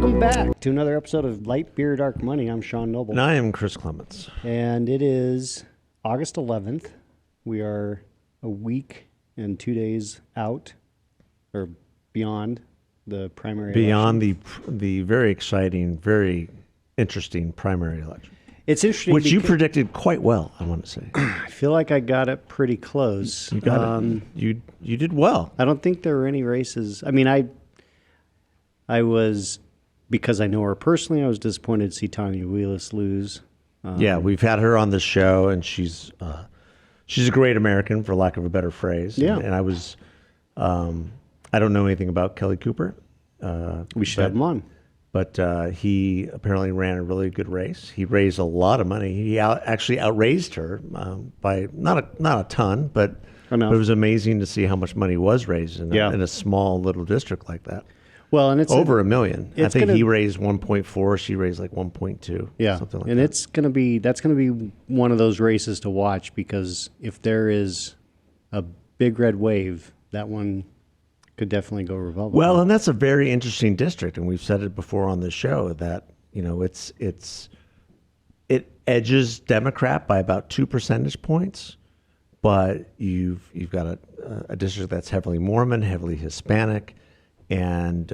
Welcome back to another episode of Light Beer, Dark Money. I'm Sean Noble. And I am Chris Clements. And it is August 11th. We are a week and 2 days out, or beyond the primary Beyond election. the very exciting, very interesting primary election. It's interesting. Which you predicted quite well, I want to say. I feel like I got it pretty close. You got it. You did well. I don't think there were any races. I mean, I was, because I know her personally, I was disappointed to see Tanya Wheelis lose. Yeah, we've had her on the show, and she's a great American, for lack of a better phrase. Yeah. And I was, I don't know anything about Kelly Cooper. We should have him on. But he apparently ran a really good race. He raised a lot of money. He actually outraised her by not a ton, but it was amazing to see how much money was raised in a small little district like that. Well, and it's over $1 million. I think he raised 1.4. She raised like 1.2. Yeah, something like and that. that's gonna be one of those races to watch, because if there is a big red wave, that one could definitely go Republican. Well, and that's a very interesting district, and we've said it before on the show that it edges Democrat by about 2 percentage points, but you've got a district that's heavily Mormon, heavily Hispanic. And,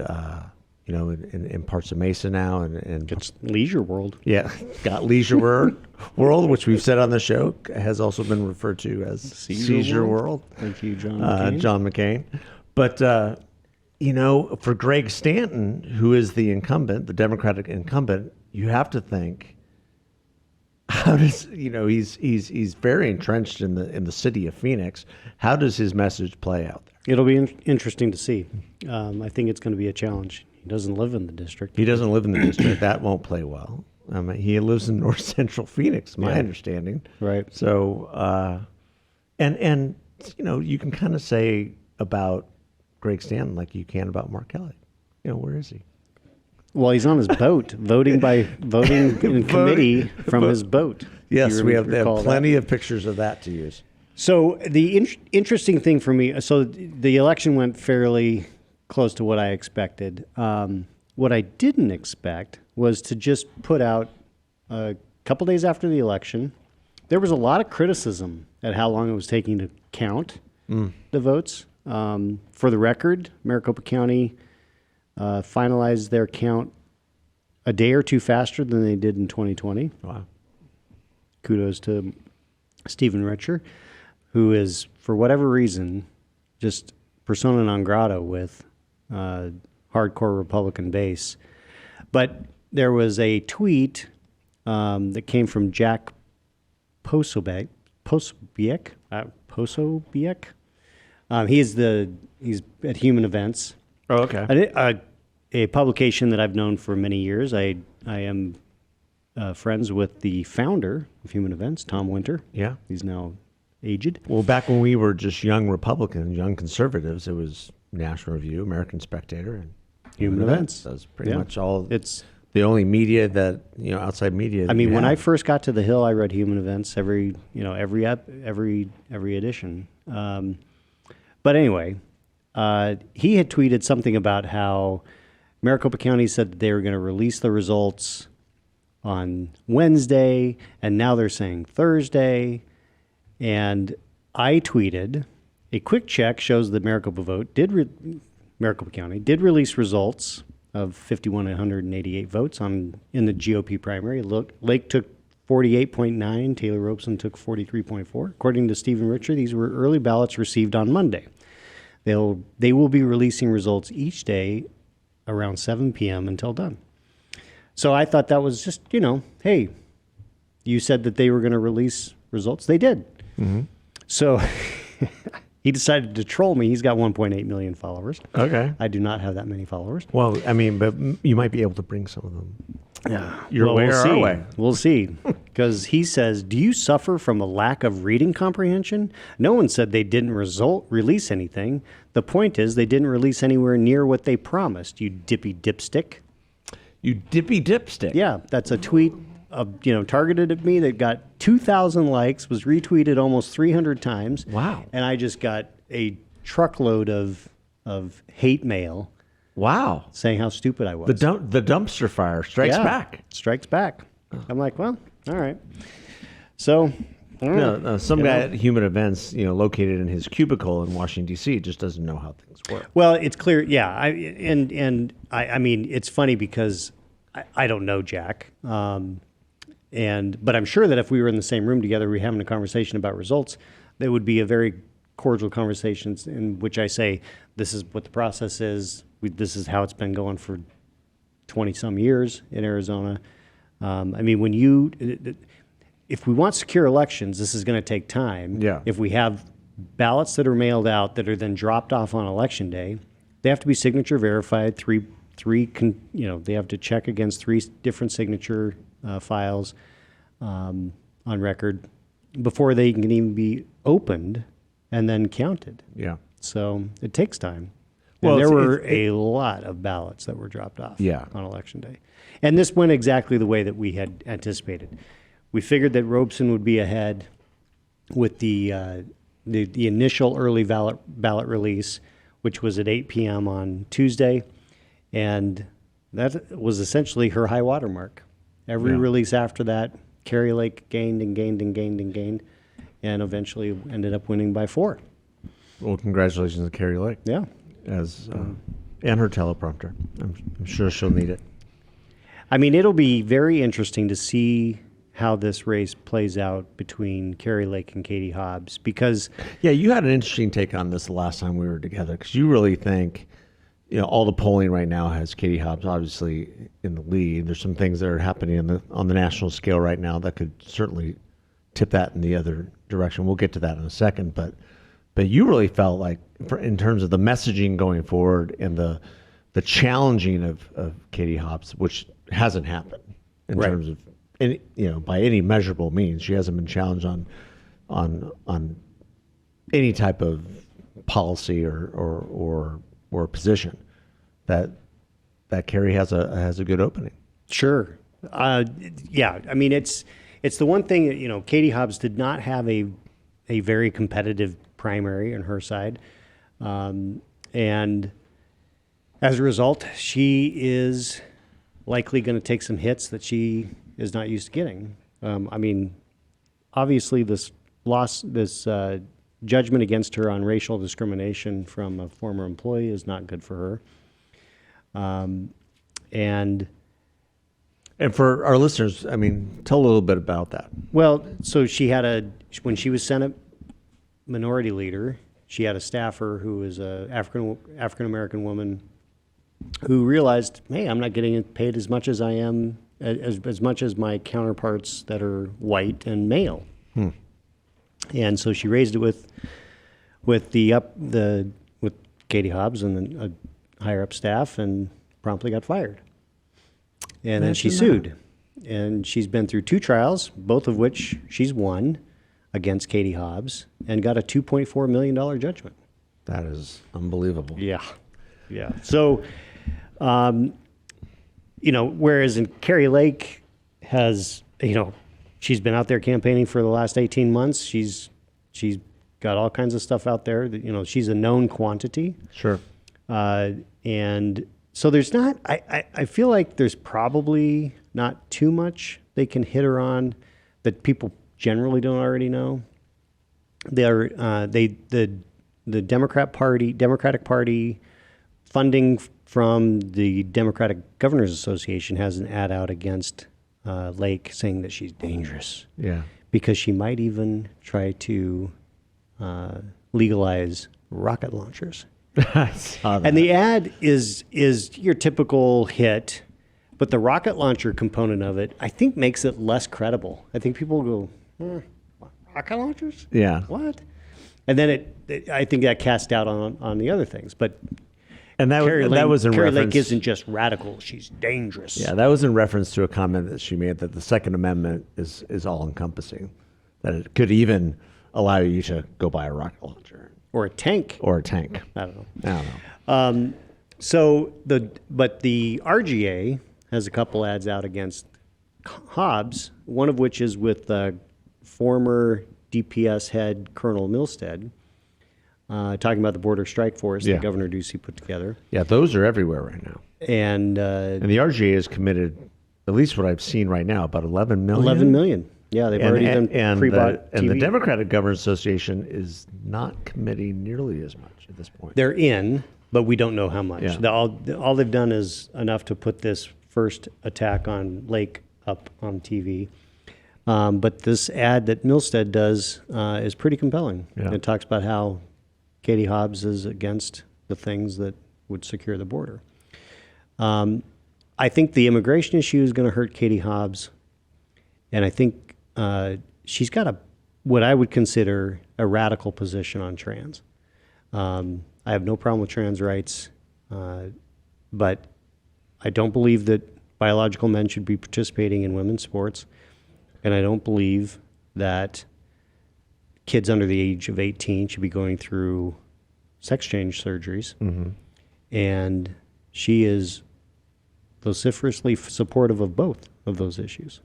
in parts of Mesa now. And it's Leisure World. Yeah, got Leisure World, which we've said on the show, has also been referred to as Seizure World. Thank you, John McCain. John McCain. But, for Greg Stanton, who is the incumbent, the Democratic incumbent, you have to think, how does, he's very entrenched in the city of Phoenix. How does his message play out there? It'll be interesting to see. I think it's going to be a challenge. He doesn't live in the district. He doesn't live in the district. That won't play well. He lives in north central Phoenix, my understanding. Right. So, and you can kind of say about Greg Stanton like you can about Mark Kelly. Where is he? Well, he's on his boat, voting in committee from his boat. Yes, we have plenty of pictures of that to use. So the interesting thing for me, so the election went fairly close to what I expected. What I didn't expect was to just put out a couple days after the election, there was a lot of criticism at how long it was taking to count the votes. For the record, Maricopa County finalized their count a day or two faster than they did in 2020. Wow. Kudos to Stephen Richer, who is, for whatever reason, just persona non grata with hardcore Republican base. But there was a tweet that came from Jack Posobiec. He's at Human Events. Oh, okay. A publication that I've known for many years. I am friends with the founder of Human Events, Tom Winter. Yeah. He's now aged. Well, back when we were just young Republicans, young conservatives, it was National Review, American Spectator, and Human Events. That's pretty much all. It's the only media that, outside media. I mean, when I first got to the Hill, I read Human Events every edition. But anyway, he had tweeted something about how Maricopa County said that they were going to release the results on Wednesday, and now they're saying Thursday. And I tweeted, a quick check shows that Maricopa County did release results of 5,188 votes in the GOP primary. Lake took 48.9, Taylor Robeson took 43.4. According to Stephen Richer, these were early ballots received on Monday. They will be releasing results each day around 7 p.m. until done. So I thought that was just, hey, you said that they were going to release results. They did. Mm-hmm. So he decided to troll me. He's got 1.8 million followers. Okay. I do not have that many followers. Well, I mean, but you might be able to bring some of them. Yeah. Your way or our way. We'll see. Because he says, do you suffer from a lack of reading comprehension? No one said they didn't release anything. The point is they didn't release anywhere near what they promised, you dippy dipstick. You dippy dipstick. Yeah, that's a tweet targeted at me that got 2,000 likes, was retweeted almost 300 times. Wow. And I just got a truckload of hate mail Wow. saying how stupid I was. The dumpster fire strikes Yeah, back. Strikes back. I'm like, well, all right. So, I don't know. No, some guy at Human Events, located in his cubicle in Washington D.C., just doesn't know how things work. Well, it's clear. Yeah. I mean, it's funny because I don't know Jack. But I'm sure that if we were in the same room together, we were having a conversation about results, there would be a very cordial conversation in which I say, this is what the process is. This is how it's been going for 20 some years in Arizona. I mean, if we want secure elections, this is going to take time. Yeah. If we have ballots that are mailed out that are then dropped off on election day, they have to be signature verified. They have to check against 3 different signature files on record before they can even be opened and then counted. Yeah. So it takes time. Well, And there were a lot of ballots that were dropped off on election day. And this went exactly the way that we had anticipated. We figured that Robeson would be ahead with the initial early ballot release, which was at 8 p.m. on Tuesday. And that was essentially her high water mark. Every release after that, Kari Lake gained and gained and gained and gained, and eventually ended up winning by 4. Well, congratulations to Kari Lake. Yeah. And her teleprompter. I'm sure she'll need it. I mean, it'll be very interesting to see how this race plays out between Kari Lake and Katie Hobbs, because Yeah, you had an interesting take on this the last time we were together, because you really think, all the polling right now has Katie Hobbs obviously in the lead. There's some things that are happening on the national scale right now that could certainly tip that in the other direction. We'll get to that in a second, but you really felt like, in terms of the messaging going forward and the challenging of Katie Hobbs, which hasn't happened in terms of any, by any measurable means. She hasn't been challenged on any type of policy or position. That Kari has a good opening. Sure. Yeah. I mean, it's the one thing that, Katie Hobbs did not have a very competitive primary on her side. And as a result, she is likely going to take some hits that she is not used to getting. I mean, obviously this judgment against her on racial discrimination from a former employee is not good for her. And for our listeners, I mean, tell a little bit about that. Well, so when she was Senate Minority Leader, she had a staffer who was a African American woman who realized, hey, I'm not getting paid as much as I am, as much as my counterparts that are white and male. And so she raised it with Katie Hobbs and a higher up staff, and promptly got fired. And then she sued. And she's been through 2 trials, both of which she's won against Katie Hobbs, and got a $2.4 million judgment. That is unbelievable. Yeah. Yeah. So, whereas in Kari Lake has, she's been out there campaigning for the last 18 months. She's got all kinds of stuff out there that, she's a known quantity. Sure. And so there's not, I feel like there's probably not too much they can hit her on that people generally don't already know. The Democratic Party funding from the Democratic Governors Association has an ad out against Lake, saying that she's dangerous. Yeah. Because she might even try to legalize rocket launchers. I saw that. And the ad is your typical hit, but the rocket launcher component of it, I think, makes it less credible. I think people go, rocket launchers? Yeah. What? And then I think that cast doubt on the other things. But Kari Lake isn't just radical; she's dangerous. Yeah, that was in reference to a comment that she made that the Second Amendment is all encompassing, that it could even allow you to go buy a rocket launcher or a tank. I don't know. But the RGA has a couple ads out against Hobbs, one of which is with former DPS head Colonel Milstead, talking about the border strike force Yeah. that Governor Ducey put together. Yeah, those are everywhere right now. And And the RGA has committed, at least what I've seen right now, about 11 million. 11 million. Yeah, they've already done pre-bought And the TV. Democratic Governors Association is not committing nearly as much at this point. They're in, but we don't know how much. Yeah. All they've done is enough to put this first attack on Lake up on TV. But this ad that Milstead does is pretty compelling. Yeah. It talks about how Katie Hobbs is against the things that would secure the border. I think the immigration issue is going to hurt Katie Hobbs. And I think she's got what I would consider a radical position on trans. I have no problem with trans rights, but I don't believe that biological men should be participating in women's sports, and I don't believe that kids under the age of 18 should be going through sex change surgeries. Mm-hmm. And she is vociferously supportive of both of those issues.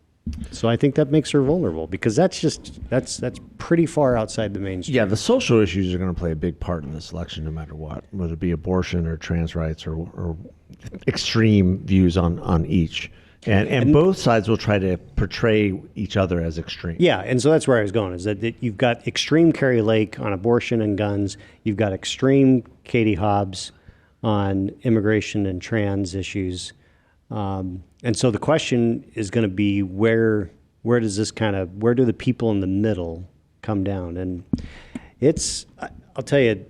So I think that makes her vulnerable because that's pretty far outside the mainstream. Yeah, the social issues are going to play a big part in this election no matter what, whether it be abortion or trans rights or extreme views on each. And both sides will try to portray each other as extreme. Yeah, and so that's where I was going, is that you've got extreme Kari Lake on abortion and guns. You've got extreme Katie Hobbs on immigration and trans issues. And so the question is going to be where do the people in the middle come down? And I'll tell you,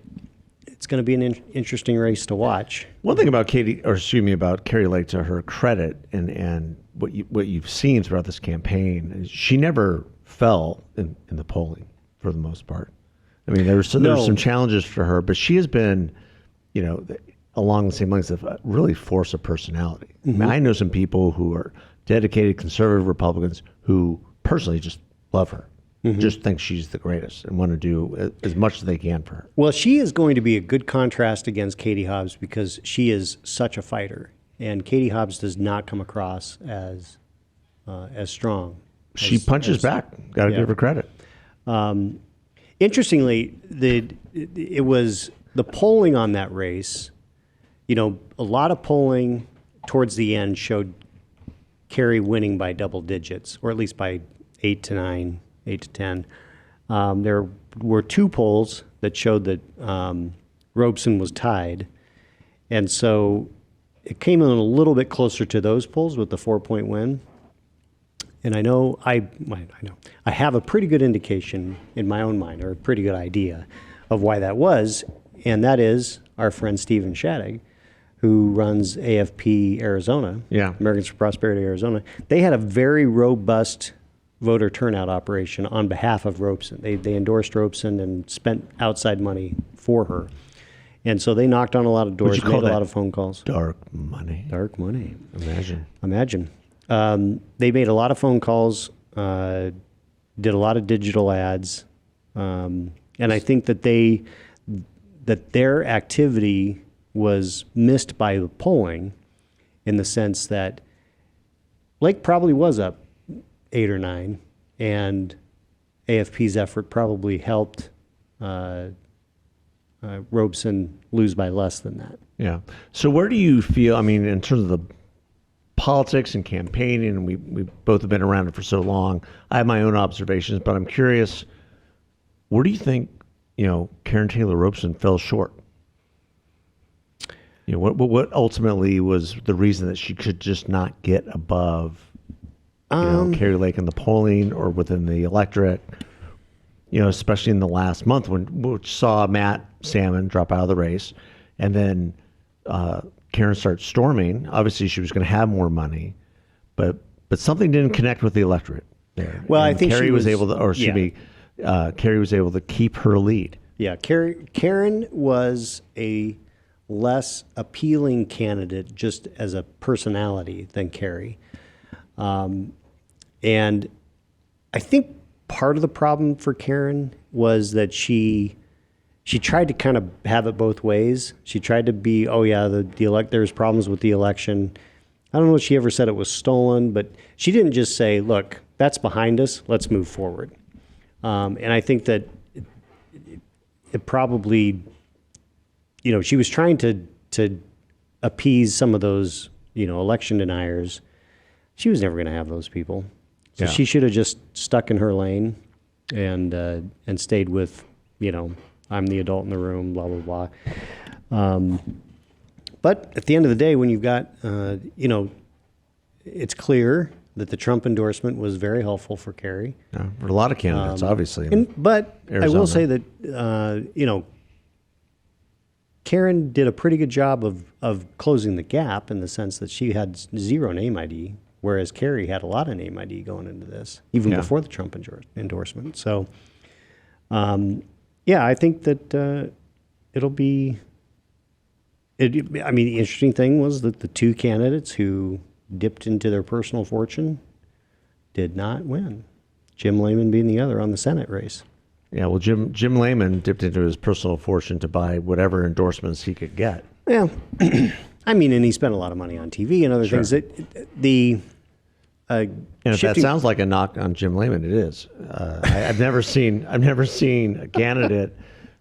it's going to be an interesting race to watch. One thing about about Kari Lake, to her credit, and what you've seen throughout this campaign, is she never fell in the polling for the most part. I mean, there were some challenges for her, but she has been, along the same lines of really force of personality. Mm-hmm. I mean, I know some people who are dedicated conservative Republicans who personally just love her. Mm-hmm. Just think she's the greatest and want to do as much as they can for her. Well, she is going to be a good contrast against Katie Hobbs because she is such a fighter, and Katie Hobbs does not come across as strong. She punches back. Got to give her credit. Interestingly, it was the polling on that race. A lot of polling towards the end showed Kari winning by double digits, or at least by 8 to 9. 8 to 10. There were two polls that showed that Robeson was tied. And so it came in a little bit closer to those polls with the 4-point win. And I have a pretty good indication in my own mind, or a pretty good idea of why that was. And that is our friend Stephen Shattuck, who runs AFP Arizona, Americans for Prosperity Arizona. They had a very robust voter turnout operation on behalf of Robeson. They endorsed Robeson and spent outside money for her. And so they knocked on a lot of doors, made a lot of phone calls. Dark money. Dark money. Imagine. They made a lot of phone calls, did a lot of digital ads. And I think that their activity was missed by the polling in the sense that Lake probably was up 8 or 9, and AFP's effort probably helped Robeson lose by less than that. Yeah. So where do you feel, in terms of the politics and campaigning, and we both have been around it for so long, I have my own observations, but I'm curious, where do you think, Karen Taylor Robeson fell short? What ultimately was the reason that she could just not get above Kari Lake in the polling or within the electorate, especially in the last month which saw Matt Salmon drop out of the race, and then Karen starts storming. Obviously, she was going to have more money, but something didn't connect with the electorate there. Well, and I think Kari was able to, Kari was able to keep her lead. Yeah, Karen was a less appealing candidate just as a personality than Kari. And I think part of the problem for Karen was that she tried to kind of have it both ways. She tried to be, there's problems with the election. I don't know if she ever said it was stolen, but she didn't just say, look, that's behind us, let's move forward. And I think that it probably, she was trying to appease some of those, election deniers. She was never going to have those people. So Yeah. she should have just stuck in her lane and stayed with, I'm the adult in the room, blah, blah, blah. But at the end of the day, when you've got, it's clear that the Trump endorsement was very helpful for Kari. Yeah, for a lot of candidates, obviously. But I Arizona. will say that, Karen did a pretty good job of closing the gap in the sense that she had 0 name ID, whereas Kari had a lot of name ID going into this, even Yeah. before the Trump endorsement. So, I think that it'll be. The interesting thing was that the 2 candidates who dipped into their personal fortune did not win. Jim Layman being the other on the Senate race. Yeah, well, Jim Layman dipped into his personal fortune to buy whatever endorsements he could get. Yeah, and he spent a lot of money on TV and other Sure. things. And if that sounds like a knock on Jim Layman, it is. I've never seen a candidate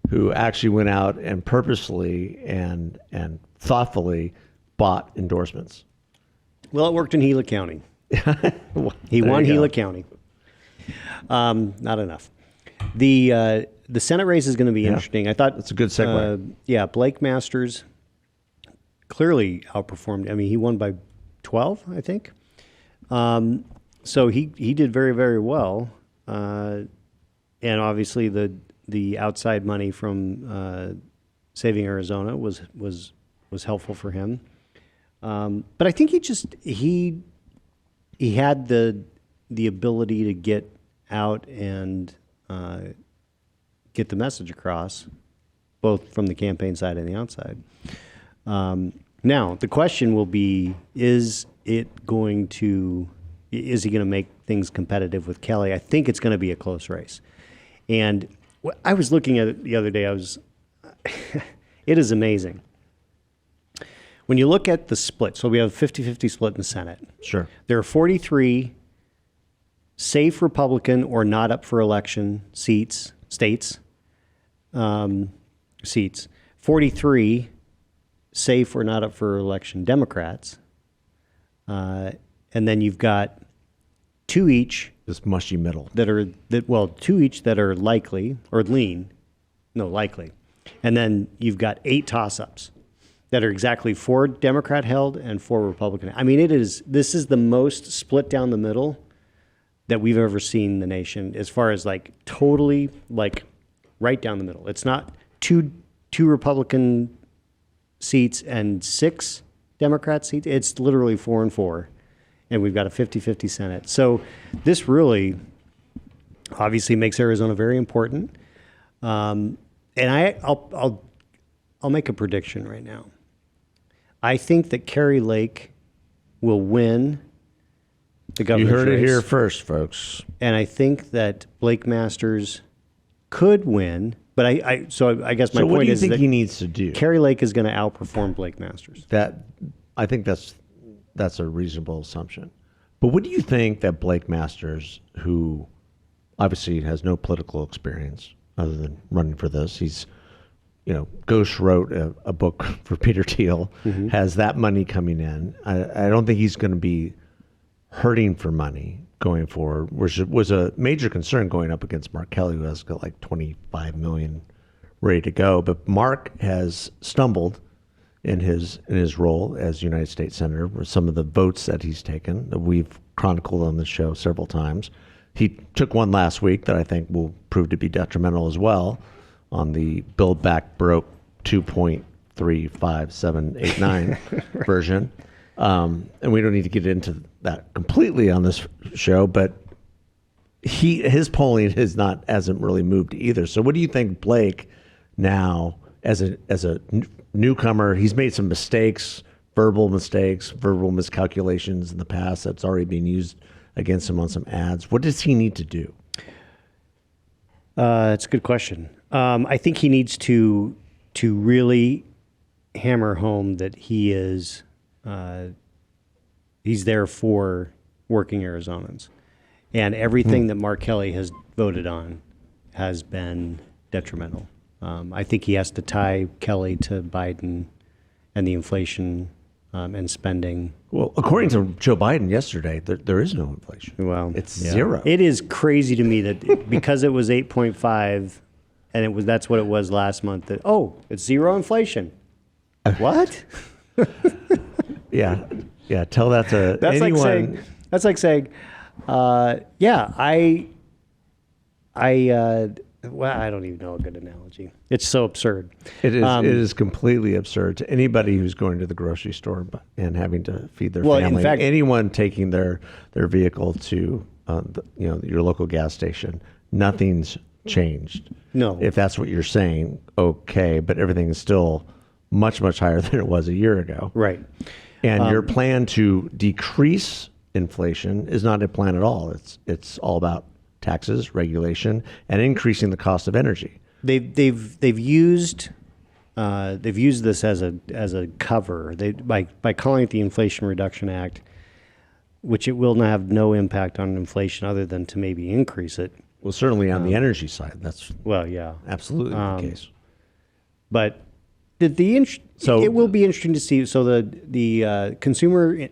who actually went out and purposely and thoughtfully bought endorsements. Well, it worked in Gila County. He There won you go. Gila County. Not enough. The Senate race is going to be interesting. I thought That's a good segue. Blake Masters clearly outperformed. He won by 12, I think. So he did very, very well. And obviously the outside money from Saving Arizona was helpful for him. But I think he had the ability to get out and get the message across, both from the campaign side and the outside. Now, the question will be, is he going to make things competitive with Kelly? I think it's going to be a close race. And I was looking at it the other day. It is amazing. When you look at the split, so we have a 50-50 split in the Senate. Sure. There are 43 safe Republican or not up for election seats. 43 safe or not up for election Democrats. And then you've got 2 each This mushy middle. two each that are likely or likely. And then you've got 8 toss-ups that are exactly 4 Democrat held and 4 Republican. This is the most split down the middle that we've ever seen in the nation, as far as totally right down the middle. It's not two Republican seats and 6 Democrat seats. It's literally 4 and 4. And we've got a 50-50 Senate. So this really obviously makes Arizona very important. And I'll make a prediction right now. I think that Kari Lake will win the You governor's heard it race. here first, folks. And I think that Blake Masters could win. But I guess my So what point do you is think that he needs to do? Kari Lake is going to outperform Blake Masters. I think that's a reasonable assumption. But what do you think that Blake Masters, who obviously has no political experience other than running for this, he's, Ghosh wrote a book for Peter Thiel, has that money coming in. I don't think he's going to be hurting for money going forward, which was a major concern going up against Mark Kelly, who has got like 25 million ready to go. But Mark has stumbled in his role as United States Senator with some of the votes that he's taken that we've chronicled on the show several times. He took one last week that I think will prove to be detrimental as well on the Build Back Broke 2.35789 version. And we don't need to get into that completely on this show, but his polling hasn't really moved either. So what do you think Blake now as a newcomer? He's made some mistakes, verbal miscalculations in the past that's already been used against him on some ads. What does he need to do? It's a good question. I think he needs to really hammer home that he's there for working Arizonans, and everything that Mark Kelly has voted on has been detrimental. I think he has to tie Kelly to Biden and the inflation and spending. Well, according to Joe Biden yesterday, there is no inflation. Well, it's zero. It is crazy to me that because it was 8.5 and that's what it was last month, that, it's zero inflation. What? Yeah. Tell that to anyone. That's like saying, well, I don't even know a good analogy. It's so absurd. It is completely absurd to anybody who's going to the grocery store and having to feed their family. In fact, anyone taking their vehicle to your local gas station, nothing's changed. No. If that's what you're saying, okay, but everything is still much, much higher than it was a year ago. Right. And your plan to decrease inflation is not a plan at all. It's all about taxes, regulation, and increasing the cost of energy. They've used this as a cover. By calling it the Inflation Reduction Act, which it will have no impact on inflation other than to maybe increase it. Well, certainly on the energy side, that's absolutely the case. But it will be interesting to see. So the consumer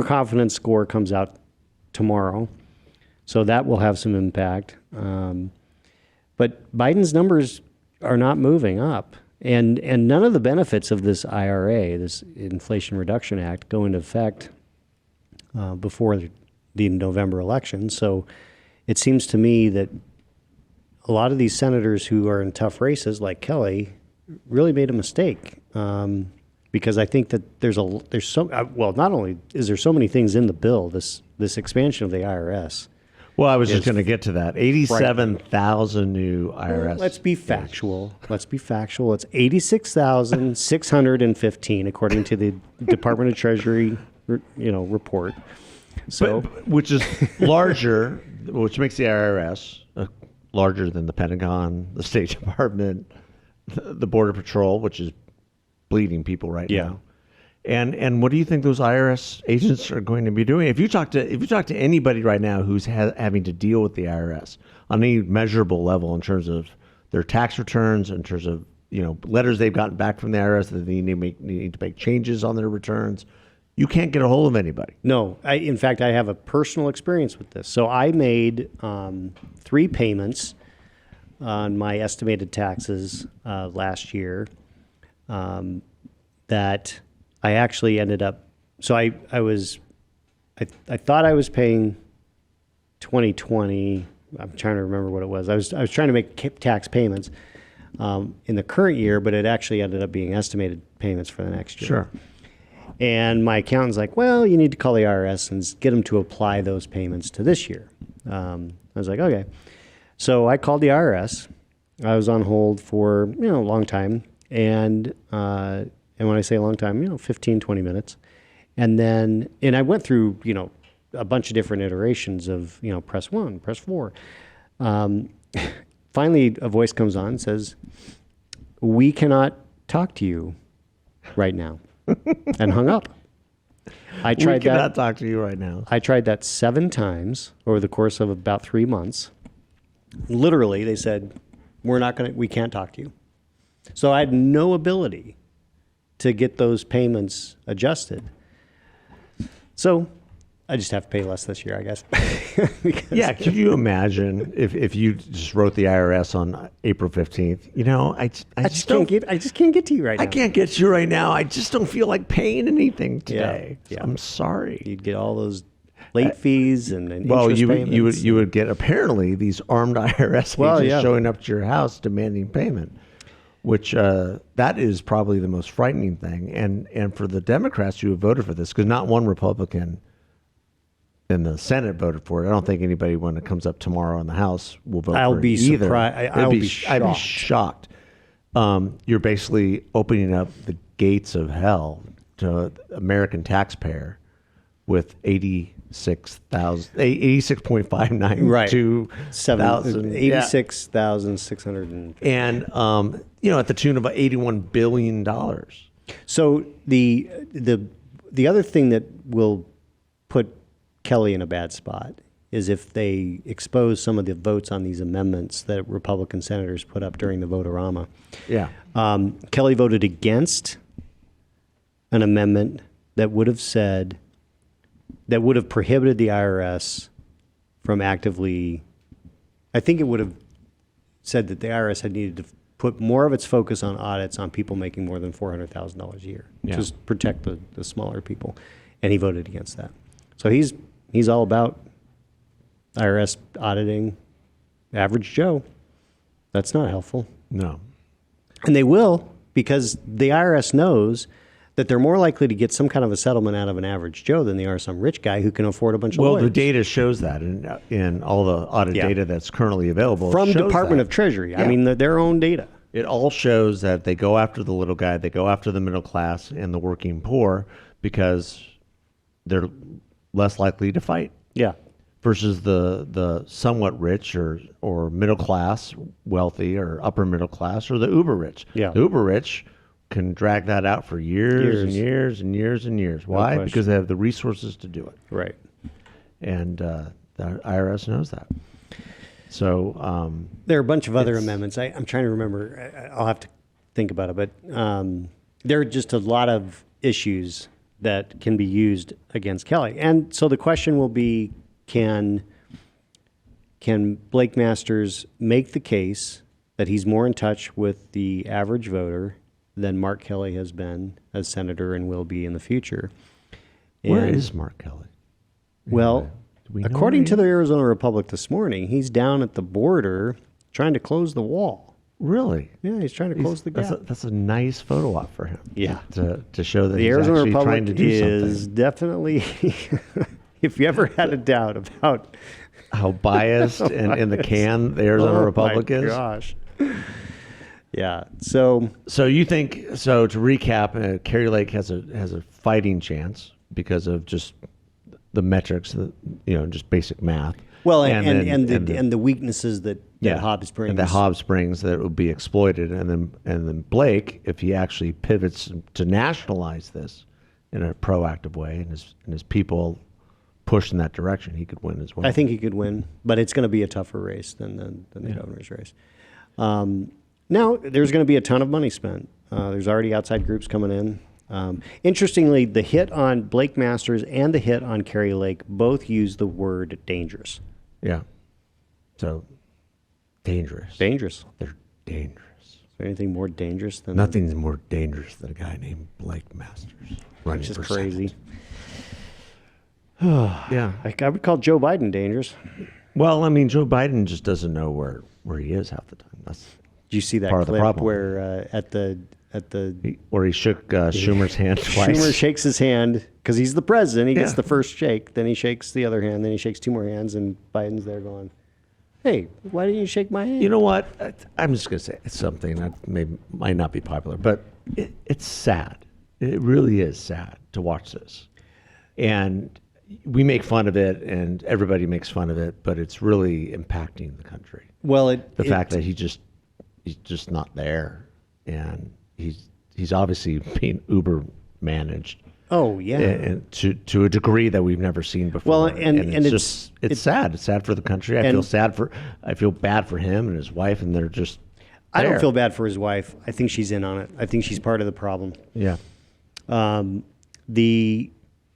confidence score comes out tomorrow. So that will have some impact. But Biden's numbers are not moving up. And none of the benefits of this IRA, this Inflation Reduction Act, go into effect before the November election. So it seems to me that a lot of these senators who are in tough races, like Kelly, really made a mistake. Because I think that there's not only is there so many things in the bill, this expansion of the IRS. Well, I was just going to get to that. 87,000 new IRS. Well, let's be factual. It's 86,615 according to the Department of Treasury, report. So, which is larger, which makes the IRS larger than the Pentagon, the State Department, the Border Patrol, which is bleeding people right now. And what do you think those IRS agents are going to be doing? If you talk to anybody right now who's having to deal with the IRS on any measurable level in terms of their tax returns, in terms of letters they've gotten back from the IRS that they need to make changes on their returns, you can't get a hold of anybody. No, in fact, I have a personal experience with this. So I made 3 payments on my estimated taxes last year that I actually ended up. So I thought I was paying 2020. I'm trying to remember what it was. I was trying to make tax payments in the current year, but it actually ended up being estimated payments for the next year. Sure. And my accountant's like, well, you need to call the IRS and get them to apply those payments to this year. I was like, okay. So I called the IRS. I was on hold for a long time, and when I say a long time, 15, 20 minutes. And I went through, a bunch of different iterations of, press 1, press 4. Finally, a voice comes on and says, we cannot talk to you right now, and hung up. We cannot talk to you right now. I tried that 7 times over the course of about 3 months. Literally, they said, we can't talk to you. So I had no ability to get those payments adjusted. So I just have to pay less this year, I guess. Yeah, could you imagine if you just wrote the IRS on April 15th? I just can't get to you right now. I can't get to you right now. I just don't feel like paying anything today. Yeah. I'm sorry. You'd get all those late fees and interest payments. You would get apparently these armed IRS agents showing up to your house demanding payment. Which that is probably the most frightening thing. And for the Democrats who have voted for this, because not one Republican in the Senate voted for it. I don't think anybody, when it comes up tomorrow in the House, will vote for it either. I'll be surprised. I'd be shocked. You're basically opening up the gates of hell to the American taxpayer with 86.592 thousand, 86,600, and at the tune of $81 billion. So the other thing that will put Kelly in a bad spot is if they expose some of the votes on these amendments that Republican senators put up during the vote-a-rama. Yeah. Kelly voted against an amendment that would have prohibited the IRS from actively, I think it would have said that the IRS had needed to put more of its focus on audits on people making more than $400,000 a year, Yeah. just protect the smaller people. And he voted against that. So he's all about IRS auditing average Joe. That's not helpful. No. And they will, because the IRS knows that they're more likely to get some kind of a settlement out of an average Joe than they are some rich guy who can afford a bunch of Well, lawyers. the data shows that in all the audit Yeah. data that's currently available. From shows Department that. of Treasury. I Yeah. mean, their own data. It all shows that they go after the little guy, they go after the middle class and the working poor because they're less likely to fight Yeah. versus the somewhat rich or middle class, wealthy or upper middle class or the uber rich. Yeah. The uber rich can drag that out for years and Years. years and years and years. Why? question. Because they have the resources to do it. Right. And the IRS knows that. So There are a bunch of other amendments. I'm trying to remember. I'll have to think about it. But there are just a lot of issues that can be used against Kelly. And so the question will be, can Blake Masters make the case that he's more in touch with the average voter than Mark Kelly has been as senator and will be in the future? where And- is Mark Kelly? Well, Do we know according where to he the Arizona Republic this morning, he's down at the border trying to close the wall. Really? Yeah, he's trying to close the That's gap. that's a nice photo op for him. Yeah. To show that The he's Arizona actually trying Republic to do is something. definitely, if you ever had a doubt about How biased and in the can the Arizona Republic my is. gosh. Yeah. So So you think so? To recap, Kari Lake has a fighting chance because of just the metrics, just basic math. well, then- and the weaknesses that Hobbs brings. and that Hobbs brings that will be exploited, and then Blake, if he actually pivots to nationalize this in a proactive way, and his people push in that direction, he could win as well. I think he could win, but it's going to be a tougher race than the governor's race. Now, there's going to be a ton of money spent. There's already outside groups coming in. Interestingly, the hit on Blake Masters and the hit on Kari Lake both use the word dangerous. Yeah. So dangerous. Dangerous. They're dangerous. Is there anything more dangerous than Nothing's more dangerous than a guy named Blake Masters running Which is for crazy. Senate. Yeah. I would call Joe Biden dangerous. Well, I mean, Joe Biden just doesn't know where he is half the time. That's Did you see that part of the clip problem. where at the where he shook Schumer's hand twice. Schumer shakes his hand because he's the president. He gets Yeah. the first shake. Then he shakes the other hand. Then he shakes two more hands, and Biden's there going, "Hey, why didn't you shake my hand?" You know what? I'm just going to say something that might not be popular, but it's sad. It really is sad to watch this. And we make fun of it, and everybody makes fun of it, but it's really impacting the country. Well, The fact that he's just not there, and he's obviously being uber managed. Oh yeah. And to a degree that we've never seen before. Well, and it's it's- just it's sad. It's sad for the country. I feel bad for him and his wife, and they're just. I don't there. feel bad for his wife. I think she's in on it. I think she's part of the problem. Yeah.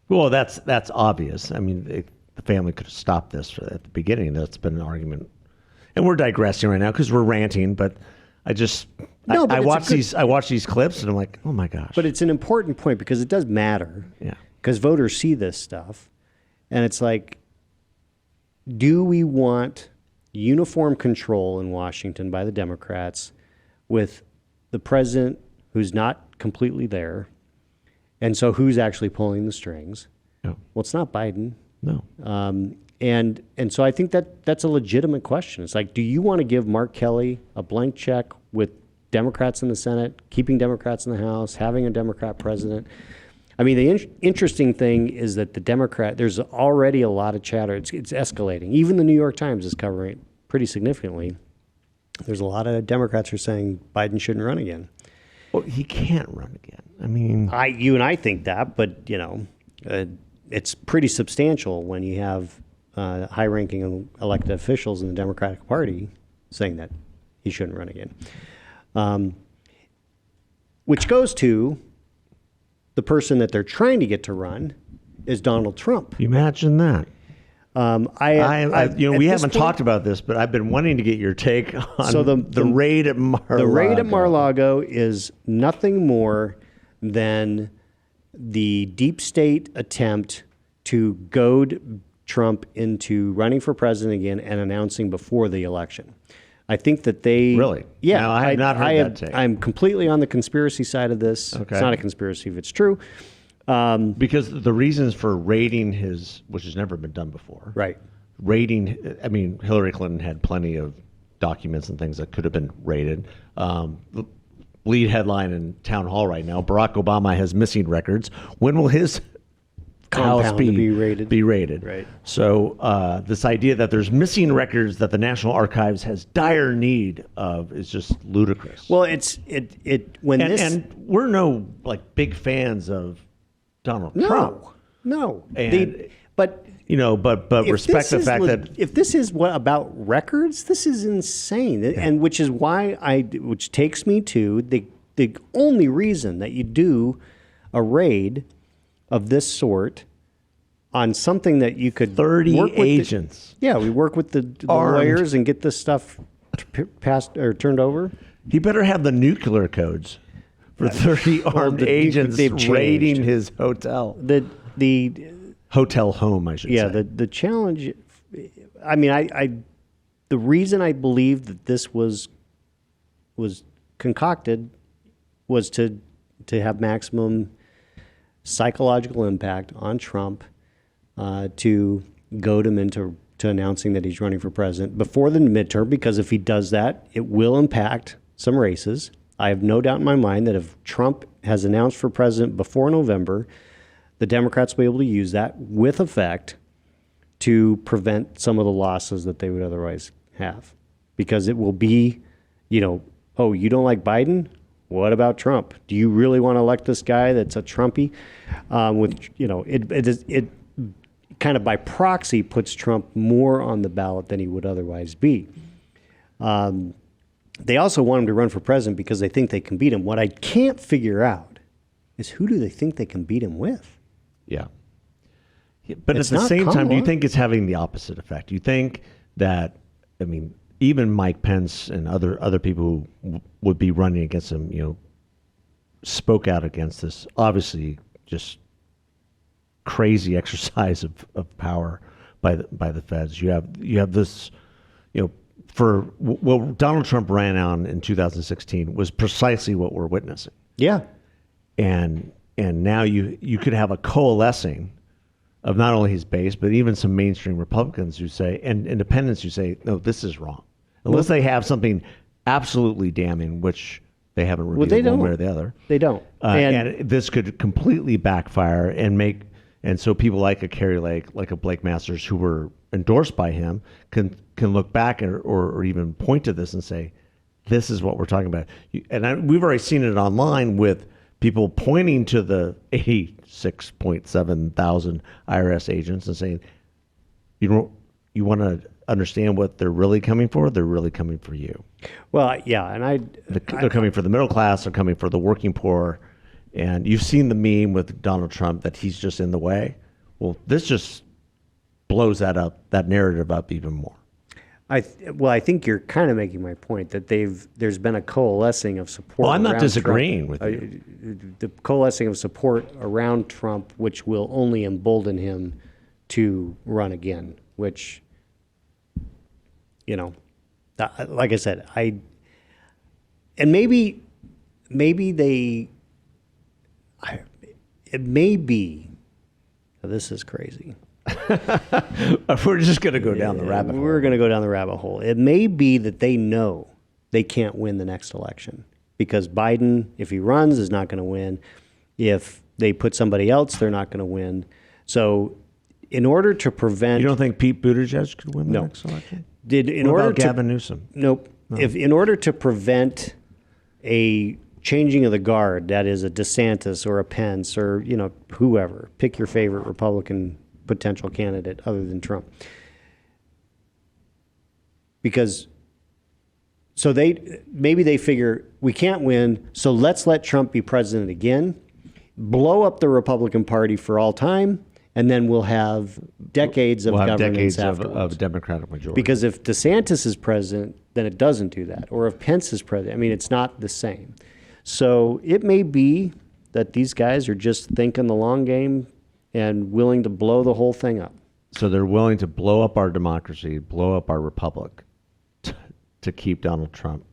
Well, that's obvious. I mean, the family could have stopped this at the beginning. That's been an argument, and we're digressing right now because we're ranting. But I just No, but I it's a watch these clips, and I'm like, oh my gosh. but it's an important point because it does matter. Yeah. Because voters see this stuff, and it's like, do we want uniform control in Washington by the Democrats with the president who's not completely there? And so who's actually pulling the strings? No. Well, it's not Biden. No. And so I think that's a legitimate question. It's like, do you want to give Mark Kelly a blank check with Democrats in the Senate, keeping Democrats in the House, having a Democrat president? I mean, the interesting thing is that there's already a lot of chatter. It's escalating. Even the New York Times is covering it pretty significantly. There's a lot of Democrats who are saying Biden shouldn't run again. Well, he can't run again. I mean, You and I think that, but it's pretty substantial when you have high-ranking elected officials in the Democratic Party saying that he shouldn't run again. Which goes to the person that they're trying to get to run is Donald Trump. Imagine that. We haven't talked about this, but I've been wanting to get your take on the raid at Mar-a-Lago. The raid at Mar-a-Lago is nothing more than the deep state attempt to goad Trump into running for president again and announcing before the election. I think that they... Really? Yeah. No, I have not heard that take. I'm completely on the conspiracy side of this. Okay. It's not a conspiracy if it's true. Because the reasons for raiding which has never been done before. Right. Hillary Clinton had plenty of documents and things that could have been raided. The lead headline in Town Hall right now, Barack Obama has missing records. When will his house be raided? Right. So this idea that there's missing records that the National Archives has dire need of is just ludicrous. Well, and we're no big fans of Donald Trump. No. But respect the fact that if this is about records, this is insane, and which is why which takes me to the only reason that you do a raid of this sort on something that you could 30 work with agents. we work with the lawyers and get this stuff passed or turned over. He better have the nuclear codes for 30 armed agents raiding his hotel. The hotel home, I should say. Yeah, the challenge. The reason I believe that this was concocted was to have maximum psychological impact on Trump, to goad him into announcing that he's running for president before the midterm. Because if he does that, it will impact some races. I have no doubt in my mind that if Trump has announced for president before November, the Democrats will be able to use that with effect to prevent some of the losses that they would otherwise have. Because it will be, oh, you don't like Biden? What about Trump? Do you really want to elect this guy that's a Trumpy? It kind of by proxy puts Trump more on the ballot than he would otherwise be. They also want him to run for president because they think they can beat him. What I can't figure out is who do they think they can beat him with? Yeah. But at the same time, do you think it's having the opposite effect? You think that, even Mike Pence and other people who would be running against him, spoke out against this, obviously just crazy exercise of power by the feds. You have this, for what Donald Trump ran on in 2016 was precisely what we're witnessing. Yeah. And now you could have a coalescing of not only his base, but even some mainstream Republicans who say, and independents who say, no, this is wrong. Unless they have something absolutely damning, which they haven't revealed one way or the other. They don't. And this could completely backfire and so people like a Kari Lake, like a Blake Masters, who were endorsed by him, can look back or even point to this and say, this is what we're talking about. We've already seen it online with people pointing to the 86.7 thousand IRS agents and saying, you want to understand what they're really coming for? They're really coming for you. Well, yeah, and they're coming for the middle class. They're coming for the working poor. And you've seen the meme with Donald Trump that he's just in the way. Well, this just blows that narrative up even more. I think you're kind of making my point that there's been a coalescing of support. Well, I'm not disagreeing with you. The coalescing of support around Trump, which will only embolden him to run again, which, like I said, it may be, this is crazy. We're just going to go down the rabbit hole. We're going to go down the rabbit hole. It may be that they know they can't win the next election because Biden, if he runs, is not going to win. If they put somebody else, they're not going to win. So in order to prevent... You don't think Pete Buttigieg could win the next election? What about Gavin Newsom? Nope. No. If in order to prevent a changing of the guard, that is a DeSantis or a Pence or, whoever, pick your favorite Republican potential candidate other than Trump. because so maybe they figure we can't win, so let's let Trump be president again, blow up the Republican Party for all time, and then we'll have decades of governance afterwards. Of Democratic majority. Because if DeSantis is president, then it doesn't do that. Or if Pence is president, I mean, it's not the same. So it may be that these guys are just thinking the long game and willing to blow the whole thing up. So they're willing to blow up our democracy, blow up our republic to keep Donald Trump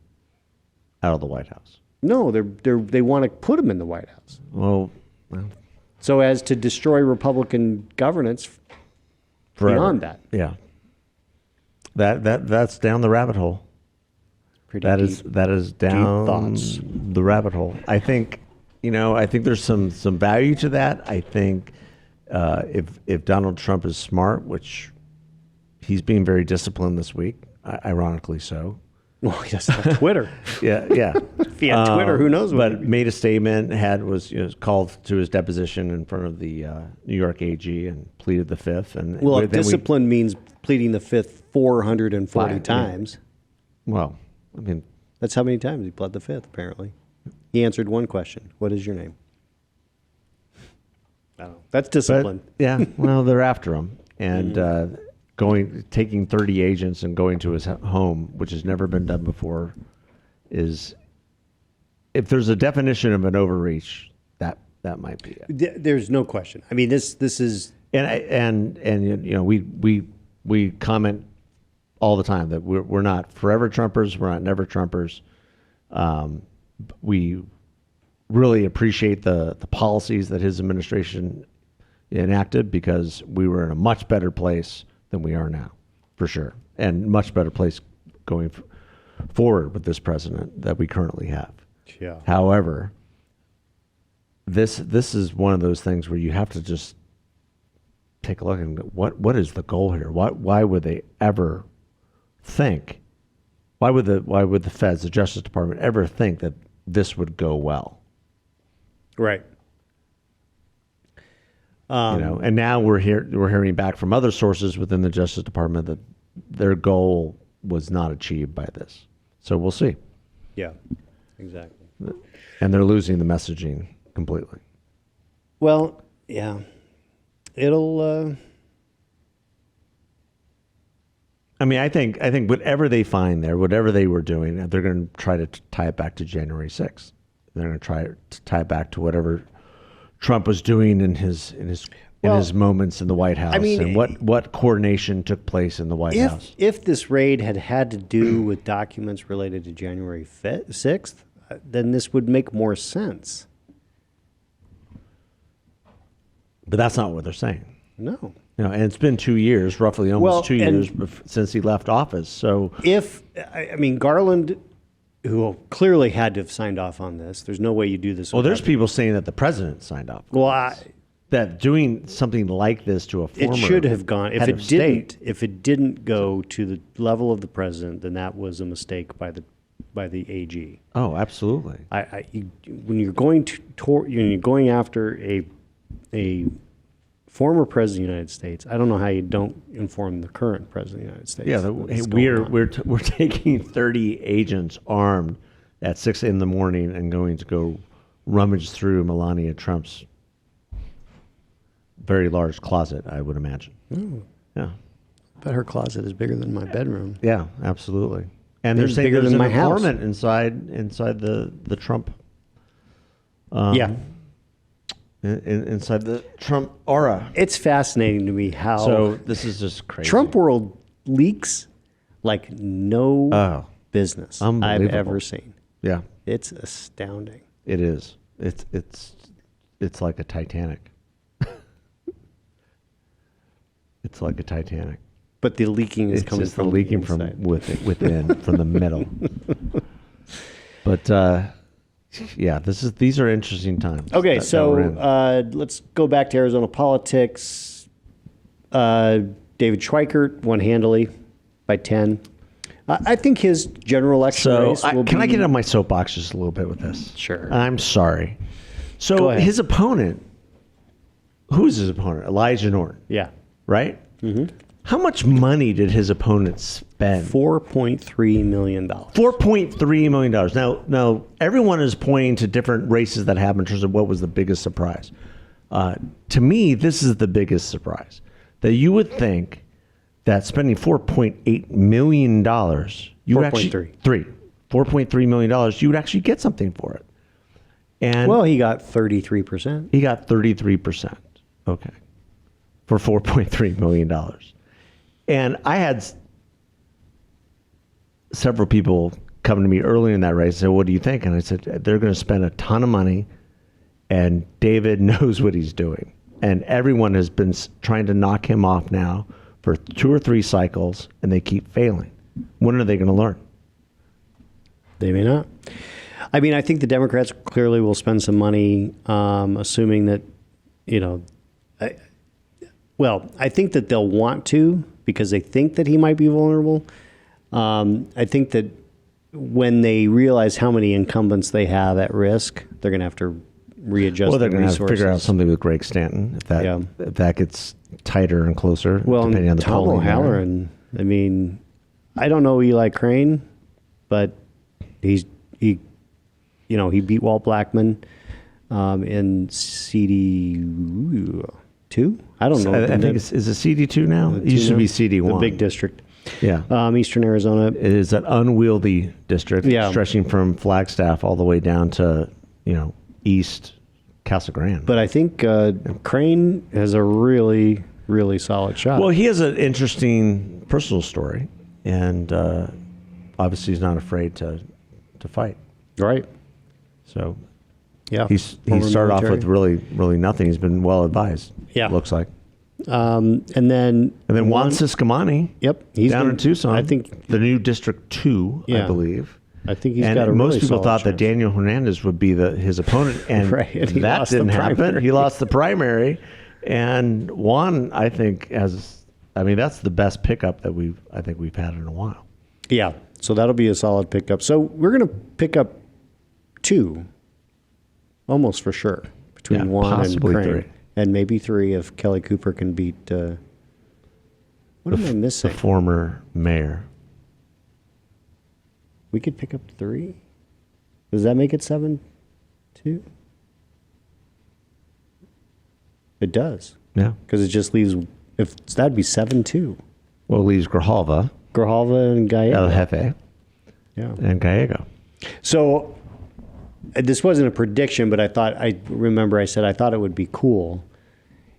out of the White House. No, they want to put him in the White House. Well, So as to destroy Republican governance forever. beyond that. Yeah. That's down the rabbit hole. Pretty That deep. is down thoughts. the rabbit hole. I think there's some value to that. I think if Donald Trump is smart, which he's being very disciplined this week, ironically so. Well, he doesn't have Twitter. Yeah. If he had Twitter, who knows what But made a statement, was called to his deposition in front of the New York AG and pleaded the fifth. And Well, if then discipline means pleading the fifth 440 times, well, I mean, that's how many times he pled the fifth, apparently. He answered one question. What is your name? I don't know. That's discipline. yeah, well, they're after him. And taking 30 agents and going to his home, which has never been done before, is, if there's a definition of an overreach, that might be it. There's no question. I mean, this is... And we comment all the time that we're not forever Trumpers, we're not never Trumpers. We really appreciate the policies that his administration enacted, because we were in a much better place than we are now, for sure, and much better place going forward with this president that we currently have. Yeah. However, this is one of those things where you have to just take a look and go, what is the goal here? Why would they ever think? Why would the feds, the Justice Department, ever think that this would go well? Right. And now we're hearing back from other sources within the Justice Department that their goal was not achieved by this. So we'll see. Yeah, exactly. And they're losing the messaging completely. Well, yeah. It'll... I mean, I think whatever they find there, whatever they were doing, they're going to try to tie it back to January 6th. They're going to try to tie it back to whatever Trump was doing in his moments in the White House, and what coordination took place in the White House. If this raid had to do with documents related to January 6th, then this would make more sense. But that's not what they're saying. No. And it's been 2 years, roughly almost 2 years since he left office. So Garland, who clearly had to have signed off on this. There's no way you do this. Well, there's people saying that the president signed off. That doing something like this to a former it should have gone. If head it of didn't, state, if it didn't go to the level of the president, then that was a mistake by the AG. Oh, absolutely. When you're going after a former president of the United States, I don't know how you don't inform the current president of the United States. Yeah, we're taking 30 agents armed at 6 a.m. and going to go rummage through Melania Trump's very large closet, I would imagine. Yeah. But her closet is bigger than my bedroom. Yeah, absolutely. And they're It's saying bigger there's than an my house. informant inside the Trump. Yeah. Inside the Trump aura. It's fascinating to me how So this is just crazy. Trump world leaks like no business I've Unbelievable. ever seen. Yeah, It's astounding. it is. It's like a Titanic. It's like a Titanic. But the leaking is It's coming just the from leaking the from inside. within, from the middle. But yeah, these are interesting times. Okay, that we're in. let's go back to Arizona politics. David Schweikert won handily by 10. I think his general election race will can I be- get on my soapbox just a little bit with this? Sure. I'm sorry. Go So ahead. his opponent, who's his opponent? Elijah Norton, Yeah. right? Mm-hmm. How much money did his opponent spend? $4.3 million. $4.3 million. Now, everyone is pointing to different races that happened in terms of what was the biggest surprise. To me, this is the biggest surprise. That you would think that spending $4.8 million, you would actually $4.3 million, you would actually get something for it. And Well, he got 33%. he got 33%. Okay. For $4.3 million. And I had several people come to me early in that race and say, what do you think? And I said, they're going to spend a ton of money, and David knows what he's doing. And everyone has been trying to knock him off now for 2 or 3 cycles, and they keep failing. When are they going to learn? They may not. I mean, I think the Democrats clearly will spend some money, assuming that, I think that they'll want to because they think that he might be vulnerable. I think that when they realize how many incumbents they have at risk, they're going to have to readjust Well, they're the going to have to resources. figure out something with Greg Stanton if that gets tighter and closer, Well, depending on the Tom polling. O'Halloran, I mean, I don't know Eli Crane, but he beat Walt Blackman in CD2. I don't know. I think is it CD2 now? It used to be CD1. The big district. Yeah. Eastern Arizona. It is that unwieldy district stretching from Flagstaff all the way down to, East Casa Grande. But I think Crane has a really, really solid shot. Well, he has an interesting personal story, and obviously he's not afraid to fight. Right. So Yeah. he Former started off military. with really nothing. He's been well advised. Yeah. Looks like. And then Juan Ciscomani. Yep. He's down in Tucson. I think the new District 2, I believe. I think he's And got a most really people solid thought that chance. Daniel Hernandez would be his opponent, and Right, and he that lost the didn't happen. primary. He lost the primary, and Juan, I think, that's the best pickup that we've had in a while. Yeah. So that'll be a solid pickup. So we're going to pick up 2, almost for sure, between 1 and possibly Crane. 3. And maybe 3 if Kelly Cooper can beat. What am I missing? The former mayor. We could pick up 3. Does that make it 7-2? It does, Yeah. because it just leaves. If that'd be 7-2. Well, it leaves Grijalva, Grijalva and El Gallego. Jefe, Yeah. and Gallego. So this wasn't a prediction, but I remember I said I thought it would be cool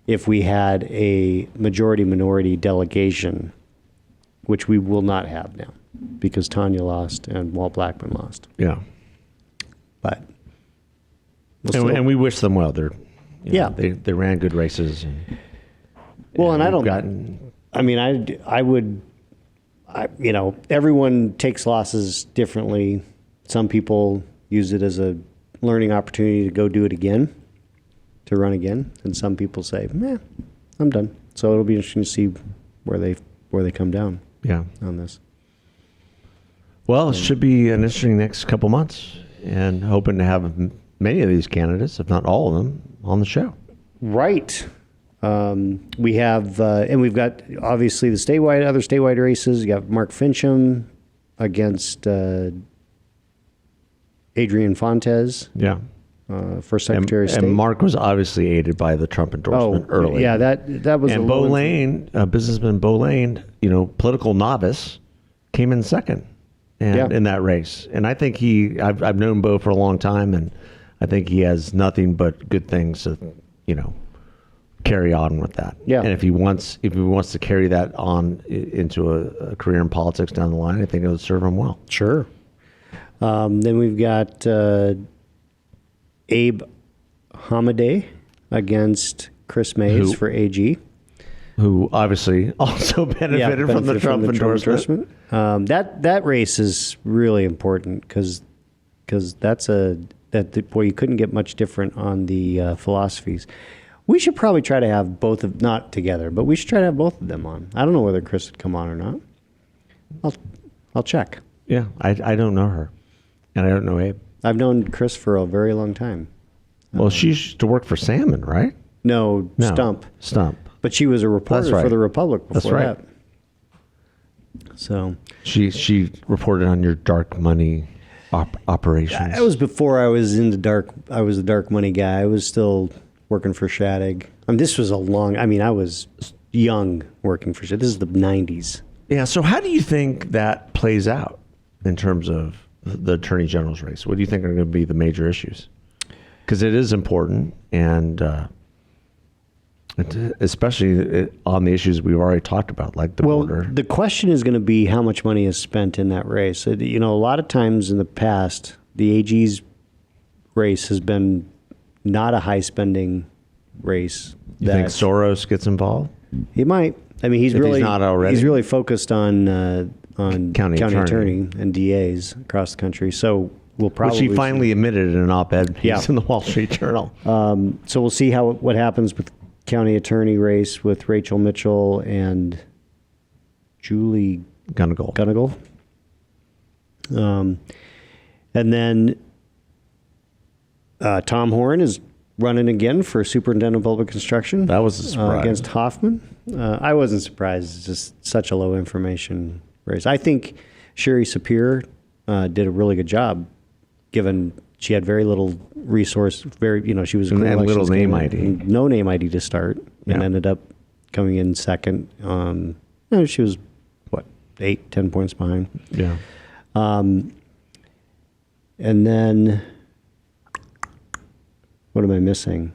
if we had a majority-minority delegation, which we will not have now because Tanya lost and Walt Blackman lost. Yeah. But we'll And we wish them well. Yeah. They ran good races. and I we've don't. gotten. I mean, I would. Everyone takes losses differently. Some people use it as a learning opportunity to go do it again, to run again, and some people say, I'm done. So it'll be interesting to see where they come down Yeah. on this. Well, it should be an interesting next couple months, and hoping to have many of these candidates, if not all of them, on the show. Right. We have, and we've got obviously the other statewide races. You got Mark Fincham against Adrian Fontes, Yeah. for Secretary of State. And Mark was obviously aided by the Trump endorsement early. Yeah, that was. And a Bo little- Lane, businessman Bo Lane, political novice, came in second in that race. And I think I've known Bo for a long time, and I think he has nothing but good things to, carry on with that. Yeah. And if he wants to carry that on into a career in politics down the line, I think it would serve him well. Sure. Then we've got Abe Hamadeh against Chris Mays for AG. Who obviously also benefited from the Trump endorsement. That race is really important because you couldn't get much different on the philosophies. We should probably try to have both of, not together, but we should try to have both of them on. I don't know whether Chris would come on or not. I'll check. Yeah, I don't know her, and I don't know Abe. I've known Chris for a very long time. Well, she used to work for Salmon, right? No, Stump. Stump. But she was a reporter That's right. for the Republic before That's right. that. So She reported on your dark money operations. that was before I was into dark. I was the dark money guy. I was still working for Shadig. This was I was young working for Shadig. This is the 90s. Yeah. So how do you think that plays out in terms of the attorney general's race? What do you think are going to be the major issues? Because it is important, and especially on the issues we've already talked about, like the border. The question is going to be how much money is spent in that race. A lot of times in the past, the AG's race has been not a high spending race. You think Soros gets involved? He might. He's If really he's not already. He's really focused on County attorney and DAs across the country. So we'll probably. Which he finally admitted in an op-ed piece Yeah. in the Wall Street Journal. So we'll see what happens with county attorney race with Rachel Mitchell and Julie Gunnigal. And then Tom Horn is running again for superintendent of public construction. That was a surprise. Against Hoffman. I wasn't surprised. It's just such a low information race. I think Sherry Sapir did a really good job, given she had very little resource. She was And little name ID. no name ID to start, and Yeah. ended up coming in second. She was 8-10 points behind. Yeah. And then, what am I missing?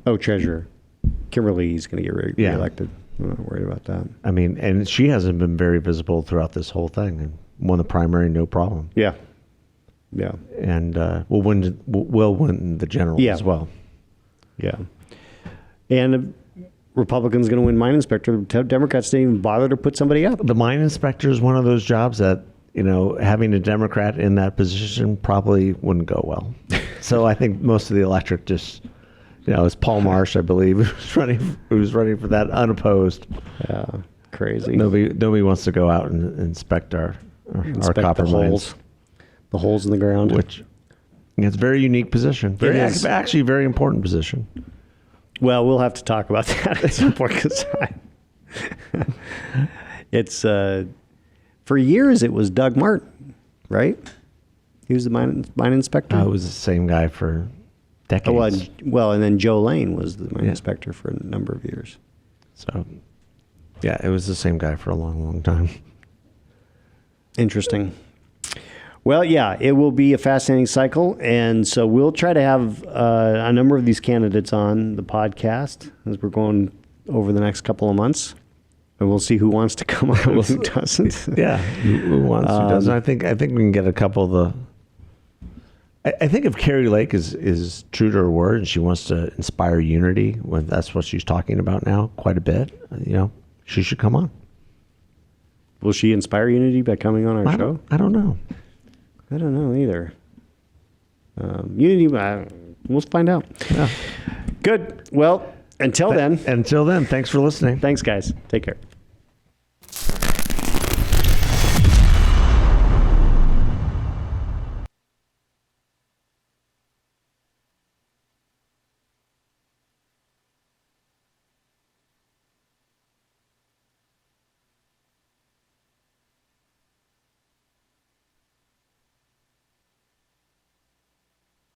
Oh, treasurer. Kimberly's going to get reelected. I'm not worried about that. And she hasn't been very visible throughout this whole thing, and won the primary, no problem. Yeah. And will win the general as well. Yeah. And the Republicans going to win mine inspector. The Democrats didn't even bother to put somebody up. The mine inspector is one of those jobs that, having a Democrat in that position probably wouldn't go well. So I think most of the electorate just, it's Paul Marsh, I believe, who's running for that unopposed. Yeah, crazy. Nobody wants to go out and inspect our copper mines. The holes in the ground. Which it's a very unique position. Actually, very important position. Well, we'll have to talk about that at some point, because it's for years it was Doug Martin, right? He was the mine inspector. It was the same guy for decades. And then Joe Lane was the mine inspector for a number of years. So, yeah, it was the same guy for a long, long time. Interesting. Well, yeah, it will be a fascinating cycle. And so we'll try to have a number of these candidates on the podcast as we're going over the next couple of months. And we'll see who wants to come on and who doesn't. Yeah, who wants, who doesn't. I think we can get a couple of the... I think if Kari Lake is true to her word and she wants to inspire unity, when that's what she's talking about now quite a bit, she should come on. Will she inspire unity by coming on our show? I don't know. I don't know either. Unity, we'll find out. Yeah. Good. Well, until then, thanks for listening. thanks, guys. Take care.